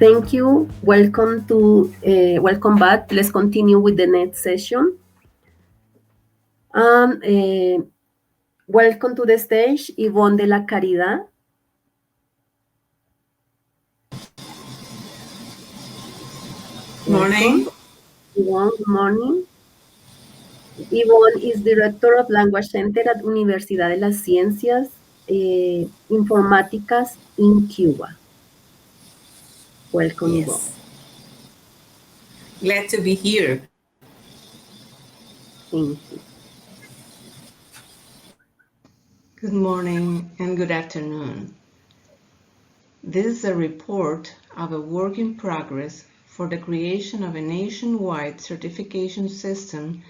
Thank you. Welcome back. Let's continue with the next session. Welcome to the stage, Yvonne de la Caridad. Morning. Yvonne, good morning. Yvonne is Director of Language Center at Universidad de las Ciencias Informáticas in Cuba. Welcome, Yes. Yvonne. Glad to be here. Thank you. Good morning and good afternoon. This is a report of a work in progress for the creation of a nationwide certification system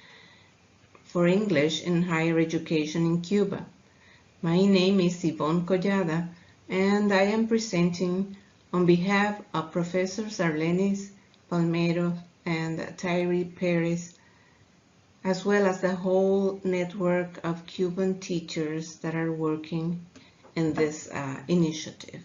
for English in higher education in Cuba. My name is Yvonne Collada, and I am presenting on behalf of Professors Arlenis Palmero and Tyree Perez, as well as the whole network of Cuban teachers that are working in this initiative.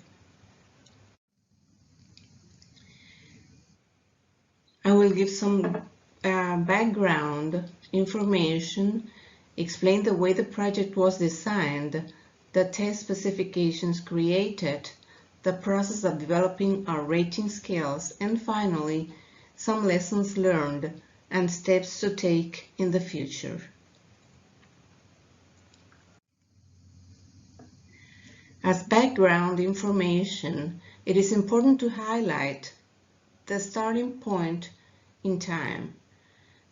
I will give some background information, explain the way the project was designed, the test specifications created, the process of developing our rating scales, and finally, some lessons learned and steps to take in the future. As background information, it is important to highlight the starting point in time,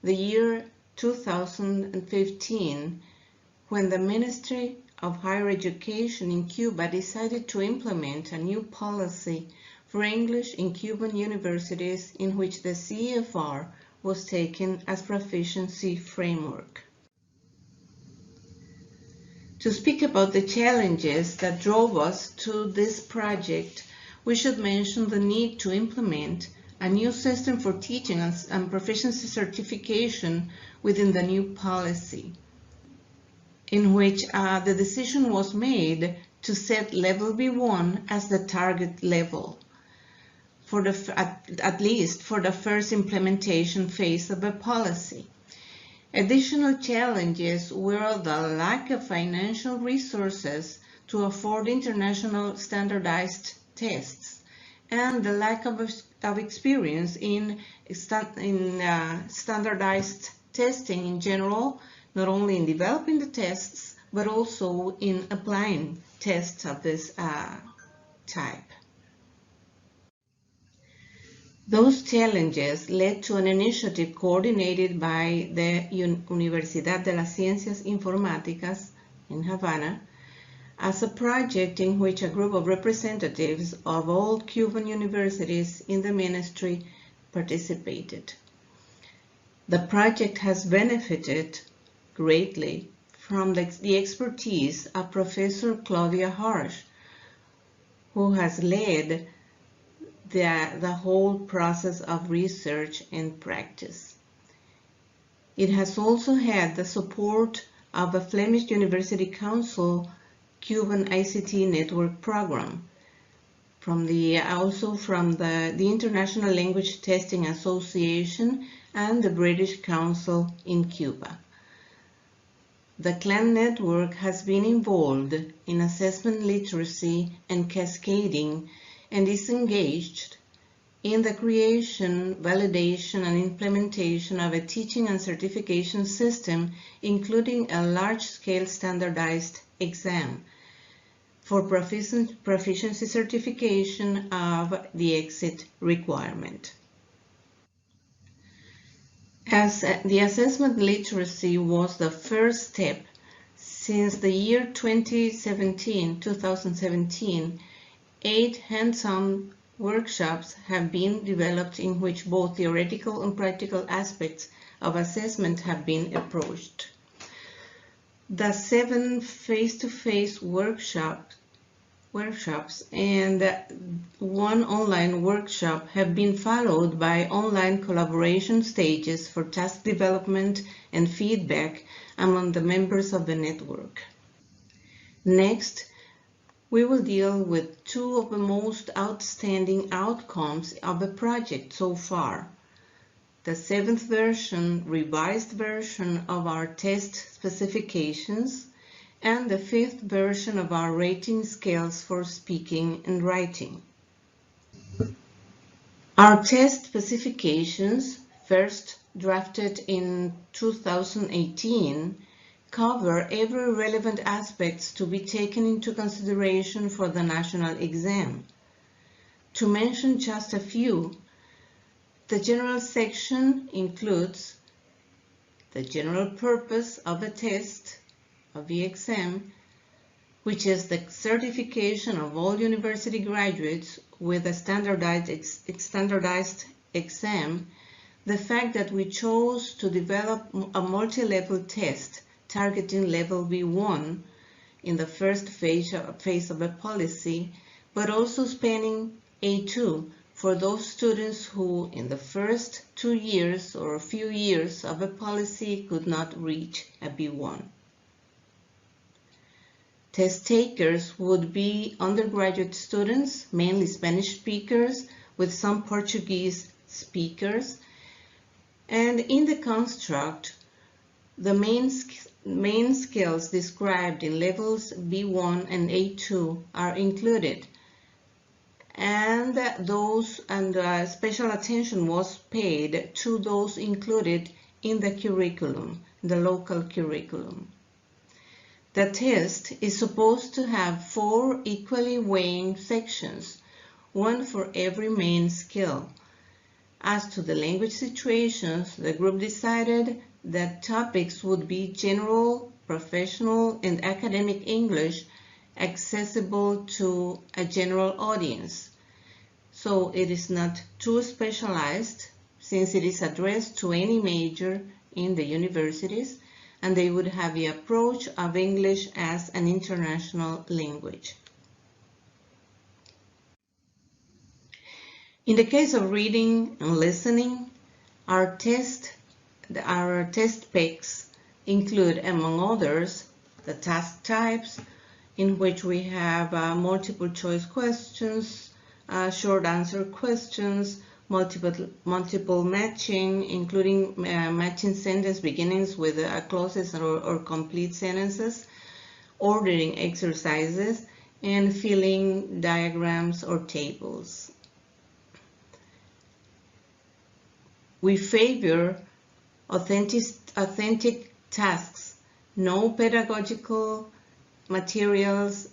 the year 2015, when the Ministry of Higher Education in Cuba decided to implement a new policy for English in Cuban universities in which the CEFR was taken as proficiency framework. To speak about the challenges that drove us to this project, we should mention the need to implement a new system for teaching and proficiency certification within the new policy, in which the decision was made to set level B1 as the target level, for at least for the first implementation phase of the policy. Additional challenges were the lack of financial resources to afford international standardized tests and the lack of experience in standardized testing in general, not only in developing the tests, but also in applying tests of this type. Those challenges led to an initiative coordinated by the Universidad de las Ciencias Informáticas in Havana as a project in which a group of representatives of all Cuban universities in the ministry participated. The project has benefited greatly from the expertise of Professor Claudia Harsch, who has led the whole process of research and practice. It has also had the support of a Flemish University Council Cuban ICT Network Program, also from the International Language Testing Association and the British Council in Cuba. The CLAN network has been involved in assessment literacy and cascading and is engaged in the creation, validation, and implementation of a teaching and certification system, including a large-scale standardized exam for proficiency certification of the exit requirement. As the assessment literacy was the first step since the year 2017, 8 hands-on workshops have been developed in which both theoretical and practical aspects of assessment have been approached. The 7 face-to-face workshops and 1 online workshop have been followed by online collaboration stages for task development and feedback among the members of the network. Next, we will deal with two of the most outstanding outcomes of the project so far. The 7th version, revised version of our test specifications, and the 5th version of our rating scales for speaking and writing. Our test specifications, first drafted in 2018, cover every relevant aspect to be taken into consideration for the national exam. To mention just a few, the general section includes the general purpose of the test, of the exam, which is the certification of all university graduates with a standardized exam, the fact that we chose to develop a multi-level test targeting level B1 in the first phase of the policy, but also spanning A2 for those students who in the first 2 years or a few years of a policy could not reach a B1. Test takers would be undergraduate students, mainly Spanish speakers, with some Portuguese speakers. And in the construct, the main skills described in levels B1 and A2 are included. And special attention was paid to those included in the curriculum, the local curriculum. The test is supposed to have 4 equally weighing sections, one for every main skill. As to the language situations, the group decided that topics would be general, professional, and academic English accessible to a general audience. So it is not too specialized, since it is addressed to any major in the universities, and they would have the approach of English as an international language. In the case of reading and listening, our test picks include, among others, the task types, in which we have multiple choice questions, short answer questions, multiple matching, including matching sentence beginnings with clauses or complete sentences, ordering exercises, and filling diagrams or tables. We favor authentic tasks, no pedagogical materials.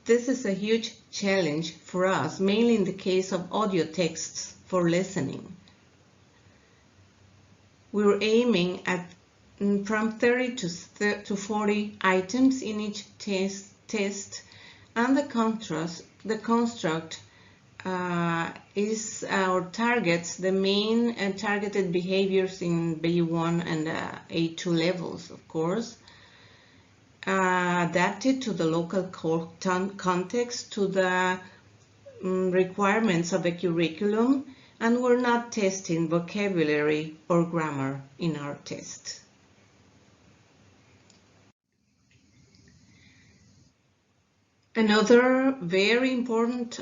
This is a huge challenge for us, mainly in the case of audio texts for listening. We were aiming at from 30 to 40 items in each test, and the construct targets the main targeted behaviors in B1 and A2 levels, of course, adapted to the local context, to the requirements of the curriculum, and we're not testing vocabulary or grammar in our test. Another very important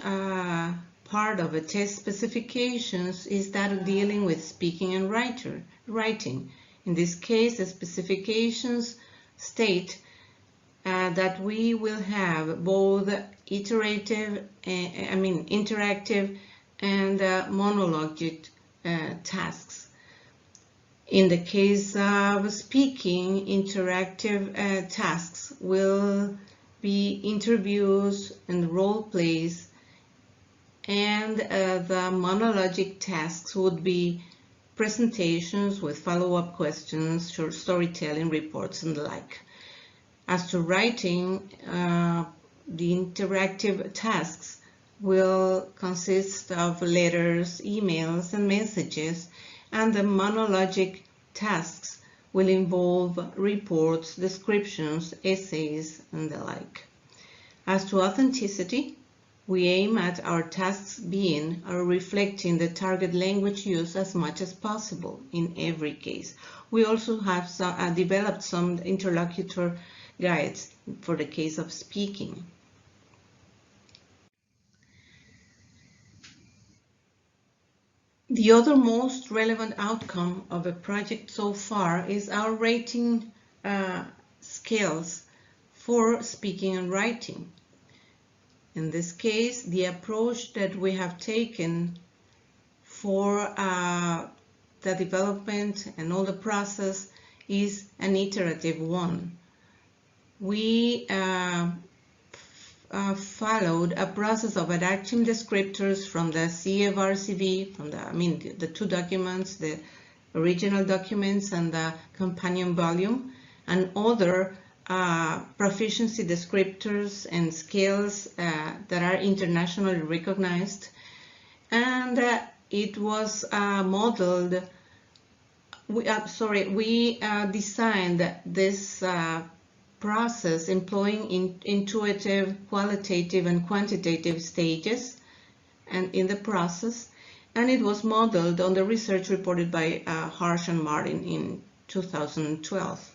part of the test specifications is that of dealing with speaking and writing. In this case, the specifications state that we will have both interactive and monologic tasks. In the case of speaking, interactive tasks will be interviews and role plays, and the monologic tasks would be presentations with follow-up questions, short storytelling, reports, and the like. As to writing, the interactive tasks will consist of letters, emails, and messages, and the monologic tasks will involve reports, descriptions, essays, and the like. As to authenticity, we aim at our tasks being or reflecting the target language use as much as possible in every case. We also have developed some interlocutor guides for the case of speaking. The other most relevant outcome of a project so far is our rating skills for speaking and writing. In this case, the approach that we have taken for the development and all the process is an iterative one. We followed a process of adapting descriptors from the CEFR CV, from the two documents, the original documents and the companion volume, and other proficiency descriptors and scales that are internationally recognized. And it was modeled, we designed this process employing intuitive, qualitative, and quantitative stages and in the process, and it was modeled on the research reported by Harsch and Martin in 2012.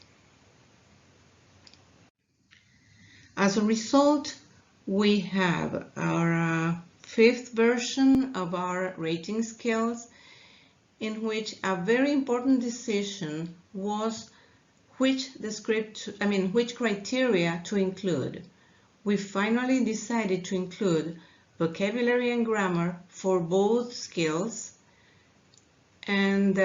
As a result, we have our fifth version of our rating scales, in which a very important decision was which criteria to include. We finally decided to include vocabulary and grammar for both skills, and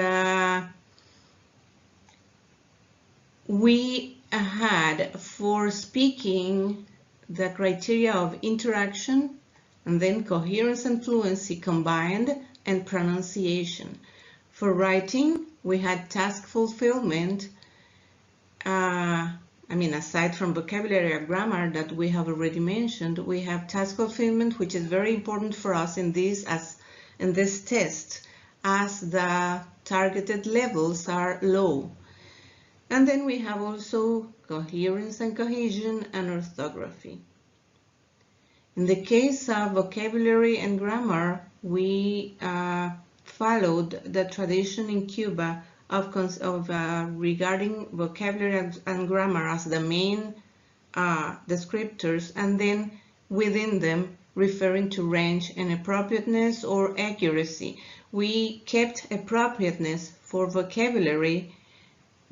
we had for speaking the criteria of interaction, and then coherence and fluency combined, and pronunciation. For writing, we had task fulfillment, aside from vocabulary and grammar that we have already mentioned, we have task fulfillment, which is very important for us in this test, as the targeted levels are low. And then we have also coherence and cohesion and orthography. In the case of vocabulary and grammar, we followed the tradition in Cuba of regarding vocabulary and grammar as the main descriptors, and then within them referring to range and appropriateness or accuracy. We kept appropriateness for vocabulary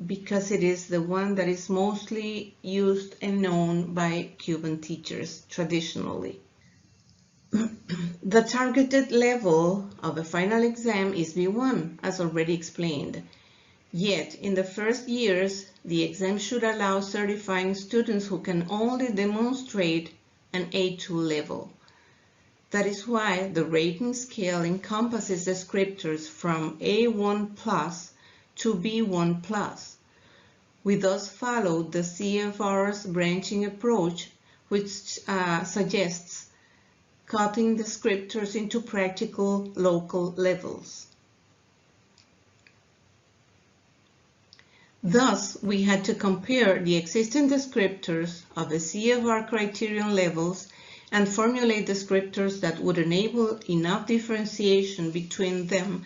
because it is the one that is mostly used and known by Cuban teachers traditionally. The targeted level of a final exam is B1, as already explained. Yet, in the first years, the exam should allow certifying students who can only demonstrate an A2 level. That is why the rating scale encompasses descriptors from A1 plus to B1 plus. We thus followed the CEFR's branching approach, which suggests cutting descriptors into practical local levels. Thus, we had to compare the existing descriptors of the CEFR criterion levels and formulate descriptors that would enable enough differentiation between them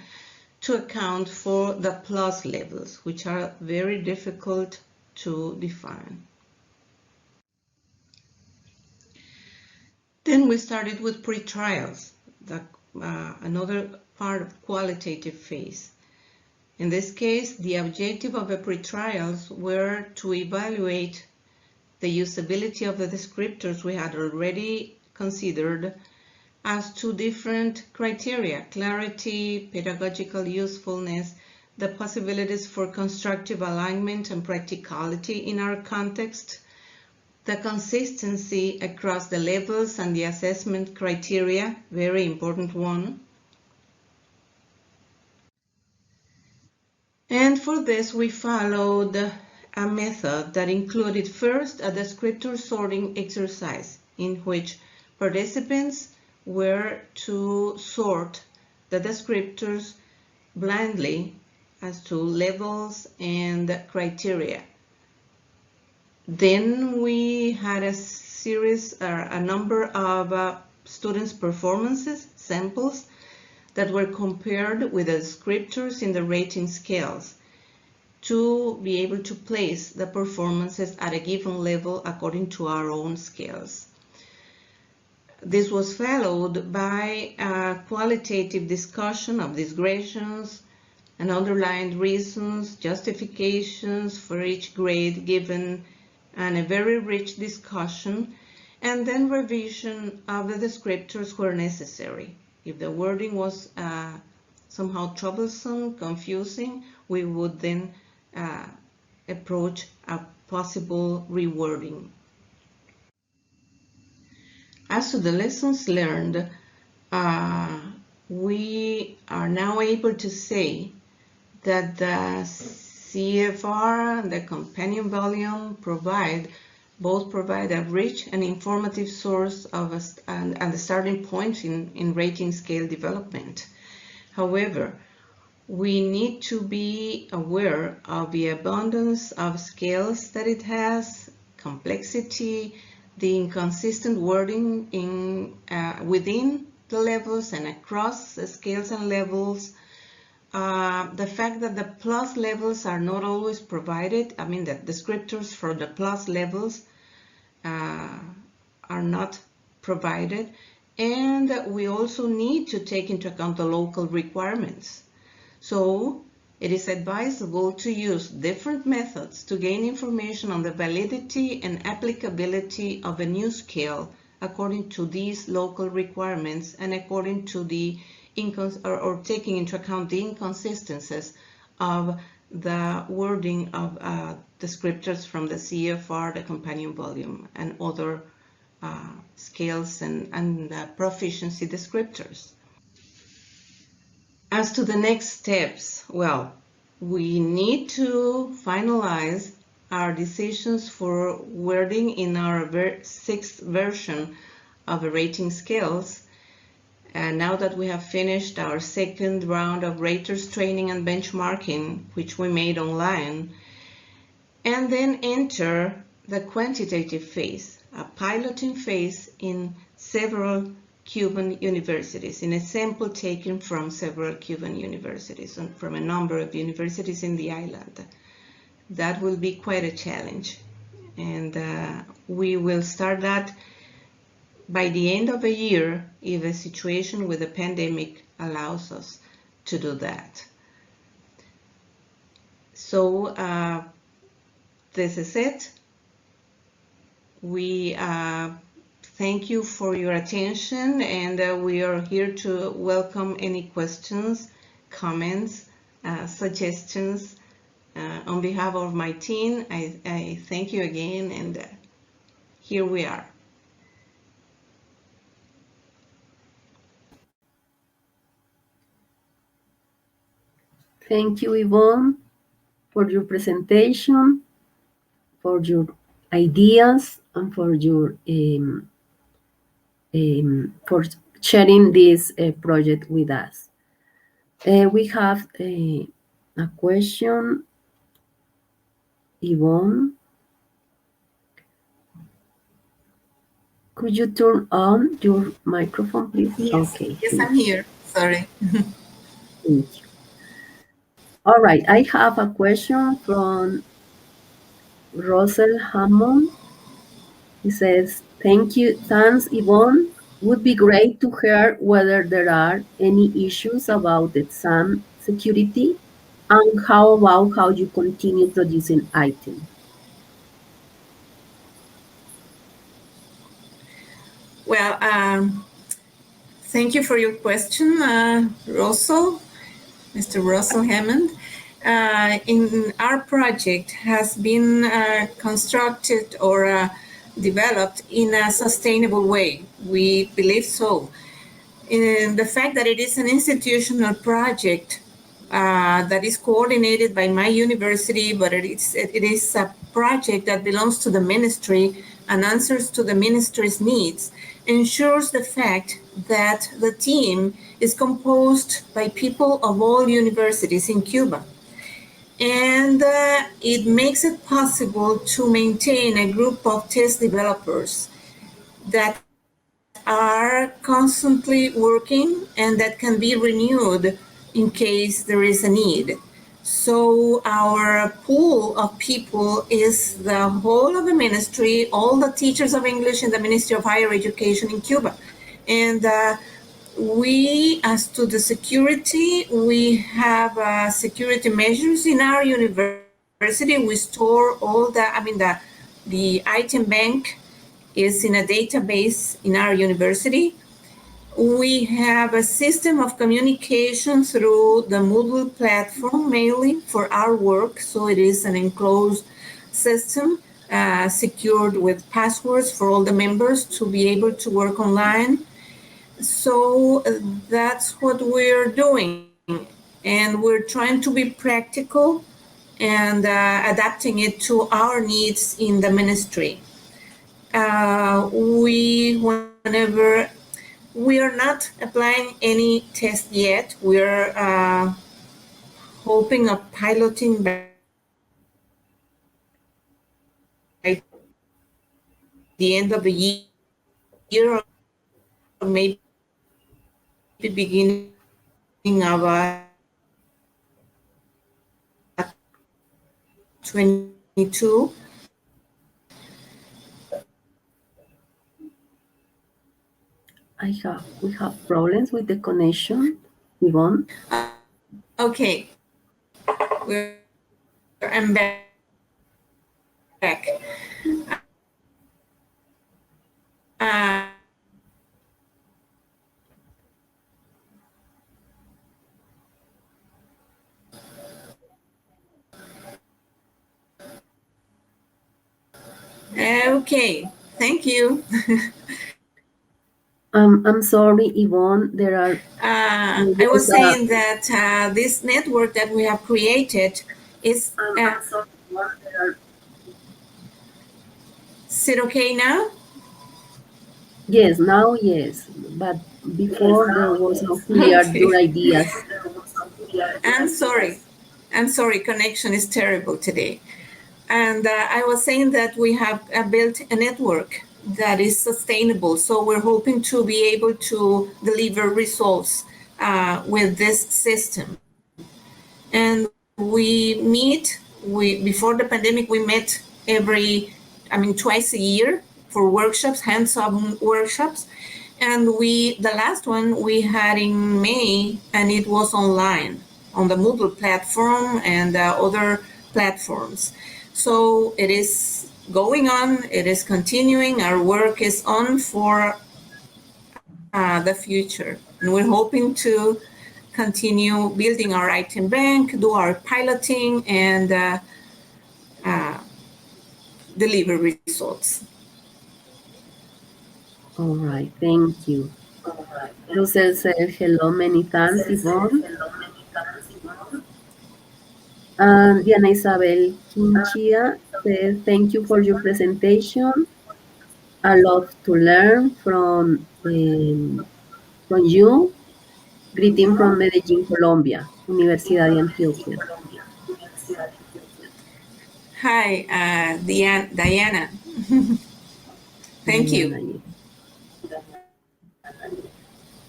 to account for the plus levels, which are very difficult to define. Then we started with pre-trials, another part of qualitative phase. In this case, the objective of the pre-trials were to evaluate the usability of the descriptors we had already considered as two different criteria: clarity, pedagogical usefulness, the possibilities for constructive alignment and practicality in our context, the consistency across the levels and the assessment criteria, very important one. And for this, we followed a method that included first a descriptor sorting exercise in which participants were to sort the descriptors blindly as to levels and criteria. Then we had a number of students' performances, samples, that were compared with the descriptors in the rating scales to be able to place the performances at a given level according to our own skills. This was followed by a qualitative discussion of digressions and underlined reasons, justifications for each grade given, and a very rich discussion, and then revision of the descriptors where necessary. If the wording was somehow troublesome, confusing, we would then approach a possible rewording. As to the lessons learned, we are now able to say that the CEFR and the companion volume both provide a rich and informative source of and the starting point in rating scale development. However, we need to be aware of the abundance of scales that it has, complexity, the inconsistent wording within the levels and across the scales and levels, the fact that the plus levels are not always provided, I mean the descriptors for the plus levels are not provided, and we also need to take into account the local requirements. So it is advisable to use different methods to gain information on the validity and applicability of a new scale according to these local requirements and according to the or taking into account the inconsistencies of the wording of descriptors from the CEFR, the companion volume, and other scales and proficiency descriptors. As to the next steps, well, we need to finalize our decisions for wording in our sixth version of the rating scales. And now that we have finished our second round of raters training and benchmarking, which we made online, and then enter the quantitative phase, a piloting phase in several Cuban universities, in a sample taken from several Cuban universities and from a number of universities in the island. That will be quite a challenge, and we will start that by the end of a year if the situation with the pandemic allows us to do that. So this is it. We thank you for your attention, and we are here to welcome any questions, comments, suggestions. On behalf of my team, I thank you again, and here we are. Thank you, Yvonne, for your presentation, for your ideas, and for your for sharing this project with us. We have a question, Yvonne. Could you turn on your microphone, please? Yes, Okay. yes, I'm here. Sorry. Thank you. All right, I have a question from Russell Hammond. He says, thank you. Thanks, Yvonne. Would be great to hear whether there are any issues about exam security and how you continue producing items. Well, thank you for your question, Russell, Mr. Russell Hammond. In our project has been constructed or developed in a sustainable way. We believe so. In the fact that it is an institutional project that is coordinated by my university, but it is a project that belongs to the ministry and answers to the ministry's needs, ensures the fact that the team is composed by people of all universities in Cuba. And it makes it possible to maintain a group of test developers that are constantly working and that can be renewed in case there is a need. So our pool of people is the whole of the ministry, all the teachers of English in the Ministry of Higher Education in Cuba. And we, as to the security, we have security measures in our university. We store all the item bank is in a database in our university. We have a system of communication through the Moodle platform mainly for our work. So it is an enclosed system secured with passwords for all the members to be able to work online. So that's what we're doing. And we're trying to be practical and adapting it to our needs in the ministry. Whenever we are not applying any test yet. We're hoping of piloting by the end of the year or maybe beginning of next year. We have problems with the connection, Yvonne. Okay, I'm back. Okay, thank you. I'm sorry, Yvonne. I was saying that this network that we have created is. I'm sorry, Yvonne. Is it okay now? Yes, now yes, but before there was no clear your Okay. ideas. I'm sorry. I'm sorry. Connection is terrible today. And I was saying that we have built a network that is sustainable. So we're hoping to be able to deliver results with this system. And we meet. Before the pandemic, we met twice a year for workshops, hands-on workshops. And the last one we had in May, and it was online on the Moodle platform and other platforms. So it is going on, it is continuing, our work is on for the future. And we're hoping to continue building our item bank, do our piloting, and deliver results. All right, thank you. Rosel said hello many times, Yvonne. And Diana Isabel Quinchia said thank you for your presentation. I love to learn from you. Greeting from Medellín, Colombia, Universidad de Antioquia. Hi, Diana. Thank Diana, you. yes.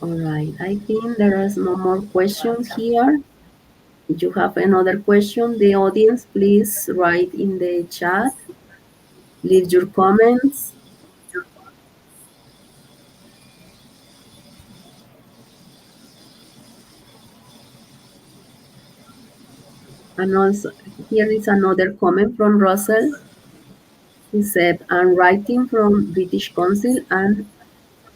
All right, I think there is no more questions here. If you have another question, the audience, please write in the chat. Leave your comments. And also, here is another comment from Russell. He said, I'm writing from British Council and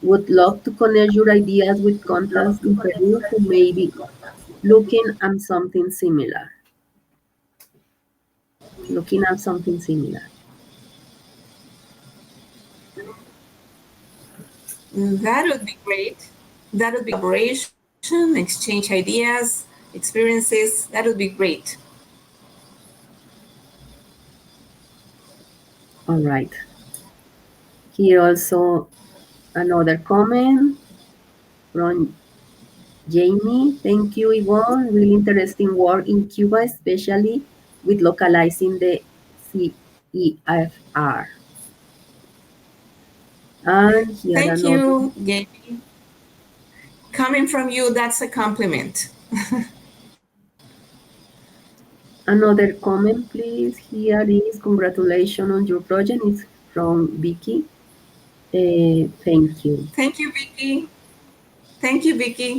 would love to connect your ideas with contacts in Peru who may be looking at something similar. Looking at something similar. That would be great. That would be collaboration, exchange ideas, experiences. That would be great. All right. Here also another comment from Jamie. Thank you, Yvonne. Really interesting work in Cuba, especially with localizing the CEFR. And here Thank another. you, Jamie. Coming from you, that's a compliment. Another comment, please. Here is congratulations on your project. It's from Vicky. Thank you. Thank you, Vicky. Thank you, Vicky.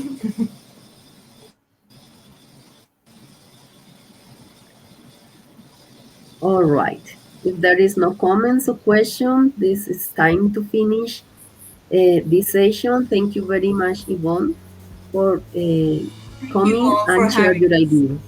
All right. If there is no comments or question, this is time to finish this session. Thank you very much, Yvonne, for Thank you coming all for and share having your us. ideas.